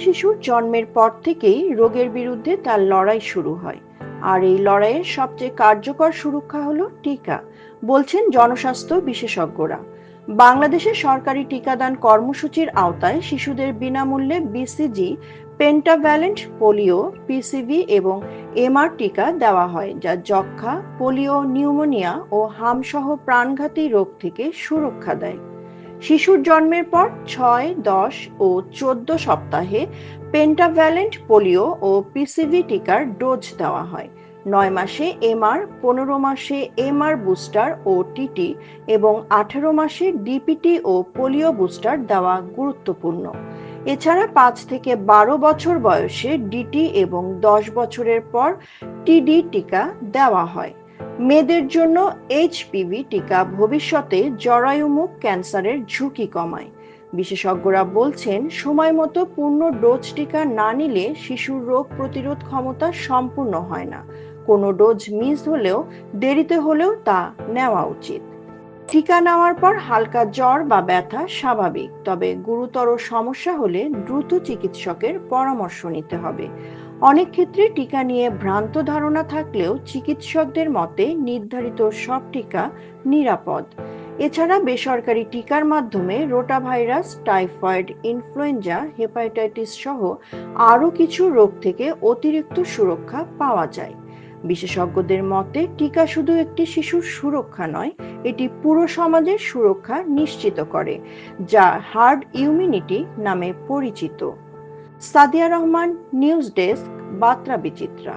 শিশুর জন্মের পর থেকেই রোগের বিরুদ্ধে তার লড়াই শুরু হয়, আর এই লড়াইয়ের সবচেয়ে কার্যকর সুরক্ষা হলো টিকা, বলছেন জনস্বাস্থ্য বিশেষজ্ঞরা। বাংলাদেশের সরকারি টিকাদান কর্মসূচির আওতায় শিশুদের বিনামূল্যে বিসিজি, পেন্টাভ্যালেন্ট পোলিও, পিসিভি এবং এমআর টিকা দেওয়া হয়, যা যক্ষ্মা, পোলিও, নিউমোনিয়া ও হামসহ প্রাণঘাতী রোগ থেকে সুরক্ষা দেয়। শিশুর জন্মের পর ৬, ১০ ও ১৪ সপ্তাহে পেন্টাভ্যালেন্ট পোলিও ও পিসিভি টিকার ডোজ দেওয়া হয়। ৯ মাসে এমআর, ১৫ মাসে এমআর বুস্টার ও টিটি এবং ১৮ মাসে ডিপিটি ও পোলিও বুস্টার দেওয়া গুরুত্বপূর্ণ। এছাড়া ৫ থেকে ১২ বছর বয়সে ডিটি এবং ১০ বছরের পর টিডি টিকা দেওয়া হয়। মেয়েদের জন্য এইচপিভি টিকা ভবিষ্যতে জরায়ুমুখ ক্যান্সারের ঝুঁকি কমায়। বিশেষজ্ঞরা বলছেন, সময়মতো পূর্ণ ডোজ টিকা না নিলে শিশুর রোগ প্রতিরোধ ক্ষমতা সম্পূর্ণ হয় না। কোনো ডোজ মিস হলেও দেরিতে হলেও তা নেওয়া উচিত। টিকা নেওয়ার পর হালকা জ্বর বা ব্যথা স্বাভাবিক, তবে গুরুতর সমস্যা হলে দ্রুত চিকিৎসকের পরামর্শ নিতে হবে। অনেক ক্ষেত্রে টিকা নিয়ে ভ্রান্ত ধারণা থাকলেও চিকিৎসকদের মতে নির্ধারিত সব টিকা নিরাপদ। এছাড়া বেসরকারি টিকার মাধ্যমে রোটাভাইরাস, টাইফয়েড, ইনফ্লুয়েঞ্জা, হেপাটাইটিস সহ আরও কিছু রোগ থেকে অতিরিক্ত সুরক্ষা পাওয়া যায়। বিশেষজ্ঞদের মতে টিকা শুধু একটি শিশুর সুরক্ষা নয়, এটি পুরো সমাজের সুরক্ষা নিশ্চিত করে, যা হার্ড ইমিউনিটি নামে পরিচিত। সাদিয়া রহমান, নিউজ ডেস্ক, বার্তা বিচিত্রা।